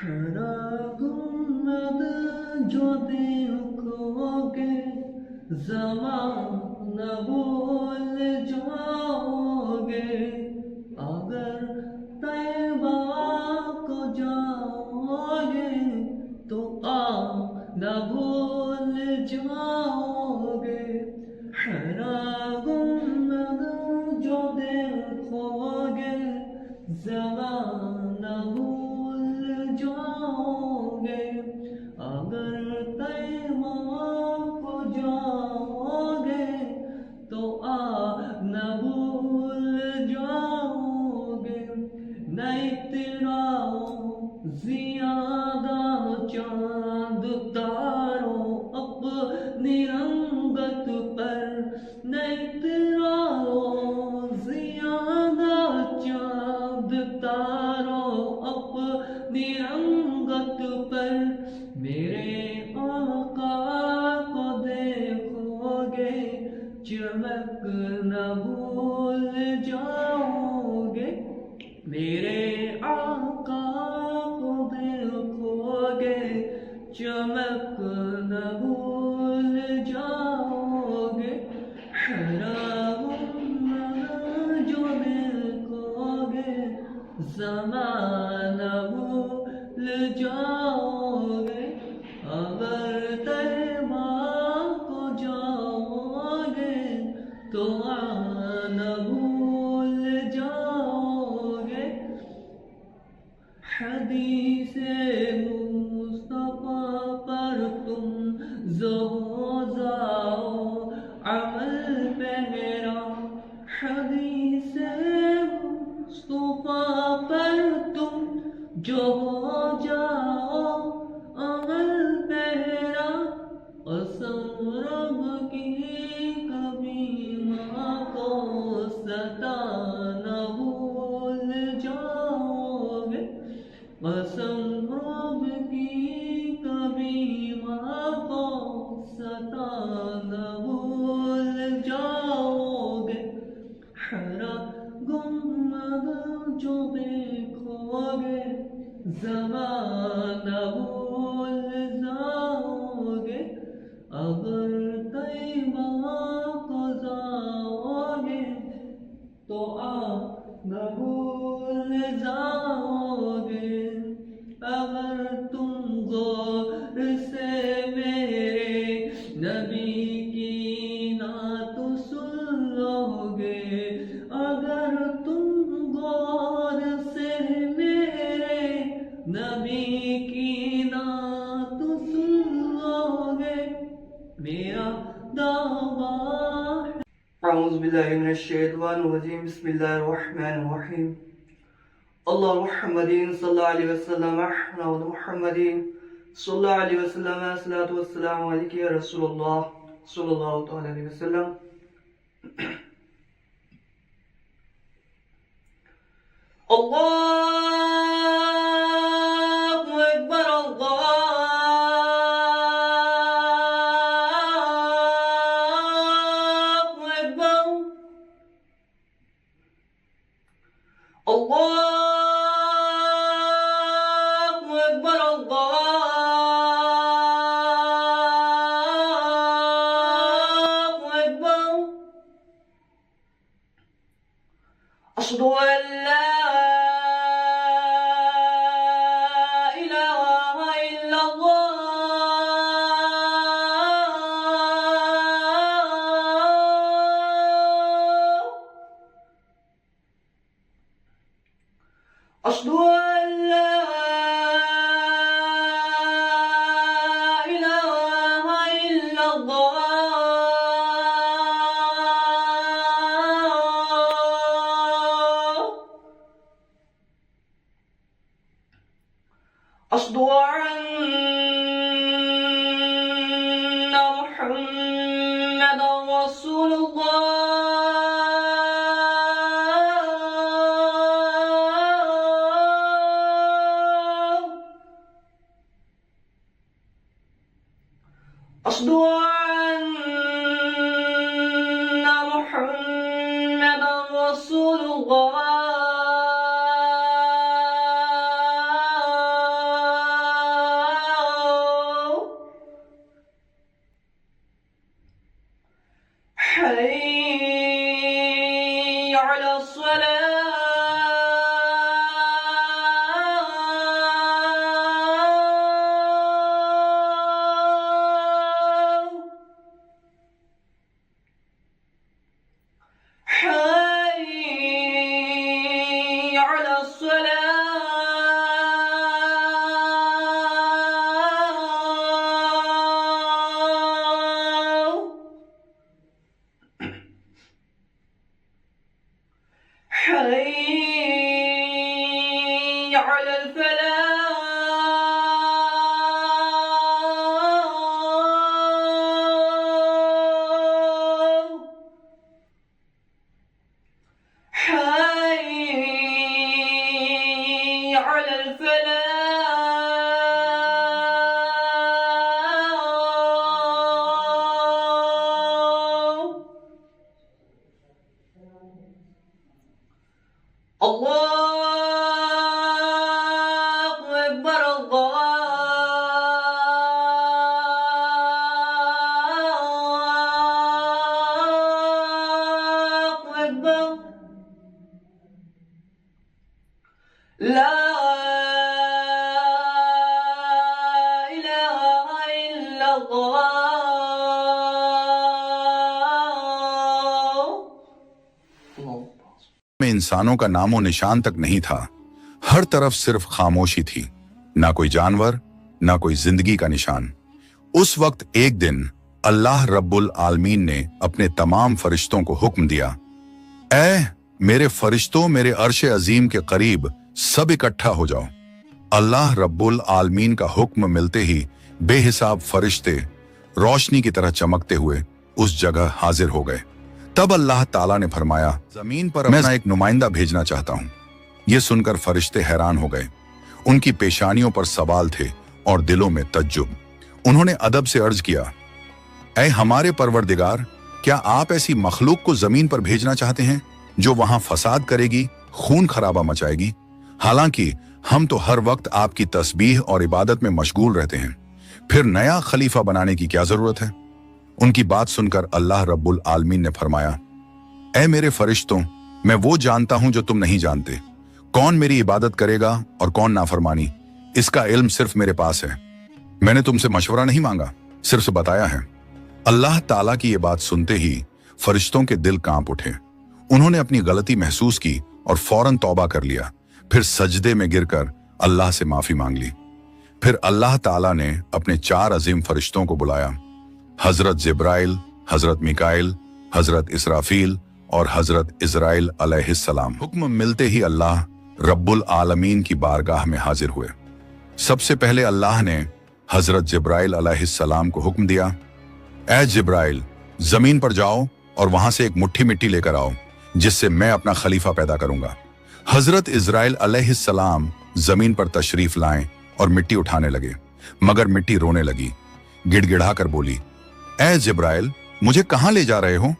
گنبد جو دیکھو گے زمانہ بھول جاؤ گے، اگر طیبہ کو جاؤ گے تو نہ بھول جاؤ گے۔ گنبد جو دیکھو گے زمانہ بھول جاؤ گے، اگر طیبہ کو جاؤ گے تو نہ بھول جاؤ گے۔ نہیں تیرا زیادہ چاند تاروں اپنی رنگت پر، نہیں تیرا زیادہ چاند تاروں اپنی رنگت پر، میرے آقا کو دیکھو گے چمک نہ بھول جاؤ گے، میرے آقا کو دیکھو گے چمک نہ بھول جاؤ گے۔ گنبد جو دیکھو گے زمانہ بھول جاؤ گے، اگر طیبہ کو جاؤ گے تو نہ بھول جاؤ گے۔ حدیث مصطفیٰ پر تم ذوق جاؤ عمل پہرا، حدیث مصطفیٰ پر تم جو ہو جاؤ عمل پہرا، قسم رب کی کبھی ماں کو ستا نہ بھول جاؤ گے، قسم رب کی کبھی ماں کو ستا نہ بھول جاؤ گے۔ گنبد جو دیکھو گے زمانہ بھول جاؤ گے، اگر طیبہ کو جاؤ گے تو نہ بھول جاؤ گے، اگر تم غور سے میرے نبی کی نعت سن لو گے، اگر تم غور سے میرے نبی کی نعت سن لو گے، میرا دعویٰ ہے۔ اعوذ باللہ من الشیطان الرجیم، بسم اللہ الرحمن الرحیم۔ اللہ محمد صلی اللہ علیہ وسلم، احمد محمد صلی اللہ علیہ وسلم، الصلاۃ والسلام علیک یا رسول اللہ صلی اللہ تعالی علیہ وسلم۔ اللہ اکبر، اللہ اکبر، اللہ اکبر، اللہ اکبر، اشہد ان لا الہ الا اللہ، اشہد ان لا الہ الا اللہ، اشہد ان محمد رسول اللہ، اشہد ان محمد رسول اللہ، على الصلاة حي على الصلاة حي على الفلاح حي على الفلاح الله أكبر الله أكبر لا إله إلا الله में इंसानों का नामो निशान तक नहीं था। हर तरफ सिर्फ खामोशी थी, ना कोई जानवर, ना कोई जिंदगी का निशान। उस वक्त एक दिन अल्लाह रब्बुल आलमीन ने अपने तमाम फरिश्तों को हुक्म दिया, ऐ मेरे फरिश्तों, मेरे अर्श अजीम के करीब सब इकट्ठा हो जाओ। अल्लाह रब्बुल आलमीन का हुक्म मिलते ही बेहिसाब फरिश्ते रोशनी की तरह चमकते हुए उस जगह हाजिर हो गए। तब अल्लाह ताला ने फरमाया, जमीन पर मैं एक नुमाइंदा भेजना चाहता हूं। यह सुनकर फरिश्ते हैरान हो गए। उनकी पेशानियों पर सवाल थे और दिलों में तज्जुब। उन्होंने अदब से अर्ज किया, ऐ हमारे परवरदिगार, क्या आप ऐसी मखलूक को जमीन पर भेजना चाहते हैं जो वहां फसाद करेगी, खून खराबा मचाएगी? हालांकि हम तो हर वक्त आपकी तस्बीह और इबादत में मशगूल रहते हैं, फिर नया खलीफा बनाने की क्या जरूरत है? उनकी बात सुनकर अल्लाह रब्बुल आलमीन ने फरमाया, ऐ मेरे फरिश्तों, मैं वो जानता हूं जो तुम नहीं जानते। कौन मेरी इबादत करेगा और कौन नाफरमानी, इसका इल्म सिर्फ मेरे पास है। मैंने तुमसे मशवरा नहीं मांगा, सिर्फ बताया है। अल्लाह ताला की ये बात सुनते ही फरिश्तों के दिल कांप उठे। उन्होंने अपनी गलती महसूस की और फौरन तौबा कर लिया। फिर सजदे में गिरकर अल्लाह से माफी मांग ली। फिर अल्लाह ताला ने अपने 4 अजीम फरिश्तों को बुलाया, हजरत जिब्राइल, हजरत मिकाइल, हजरत इसराफील और हजरत इजराइल अलैहिस्सलाम। हुक्म मिलते ही अल्लाह रब्बुल आलमीन की बारगाह में हाजिर हुए। सबसे पहले अल्लाह ने हजरत जिब्राइल अलैहिस्सलाम को हुक्म दिया, ऐ जिब्राइल, जमीन पर जाओ और वहां से एक मुट्ठी मिट्टी लेकर आओ, जिससे मैं अपना खलीफा पैदा करूंगा। हजरत इजराइल अलैहिस्सलाम जमीन पर तशरीफ लाएं और मिट्टी उठाने लगे, मगर मिट्टी रोने लगी। गिड़गिड़ा कर बोली, ऐ जिब्राइल, मुझे कहां ले जा रहे हो?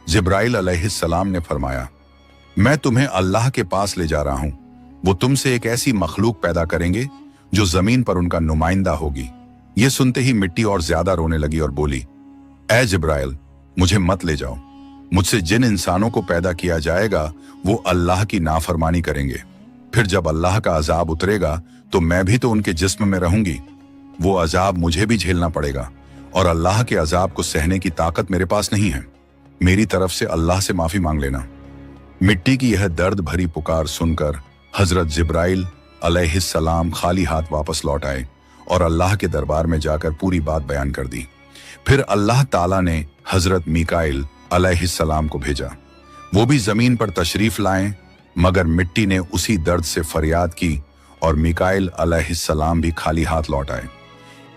जिब्राइल अलैहिस्सलाम ने फरमाया, मैं तुम्हें अल्लाह के पास ले जा रहा हूं। वो तुमसे एक ऐसी मखलूक पैदा करेंगे जो जमीन पर उनका नुमाइंदा होगी। ये सुनते ही मिट्टी और ज्यादा रोने लगी और बोली, ऐ जिब्राइल, मुझे मत ले जाओ। मुझसे जिन इंसानों को पैदा किया जाएगा वो अल्लाह की नाफरमानी करेंगे। फिर जब अल्लाह का अजाब उतरेगा तो मैं भी तो उनके जिस्म में रहूंगी। वो अजाब मुझे भी झेलना पड़ेगा और अल्लाह के अजाब को सहने की ताकत मेरे पास नहीं है। मेरी तरफ से अल्लाह से माफी मांग लेना। मिट्टी की यह दर्द भरी पुकार सुनकर हजरत जिब्राइल अलैहिस्सलाम खाली हाथ वापस लौट आए और अल्लाह के दरबार में जाकर पूरी बात बयान कर दी। फिर अल्लाह ताला ने हजरत मिकाइल अलैहिस्सलाम को भेजा। वो भी जमीन पर तशरीफ लाएं, मगर मिट्टी ने उसी दर्द से फरियाद की और मिकाइल अलैहिस्सलाम भी खाली हाथ लौट आए।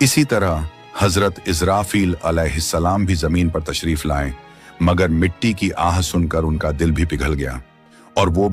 इसी तरह हजरत इजराफील अलैहिस्सलाम भी जमीन पर तशरीफ लाएं, मगर मिट्टी की आह सुनकर उनका दिल भी पिघल गया और वो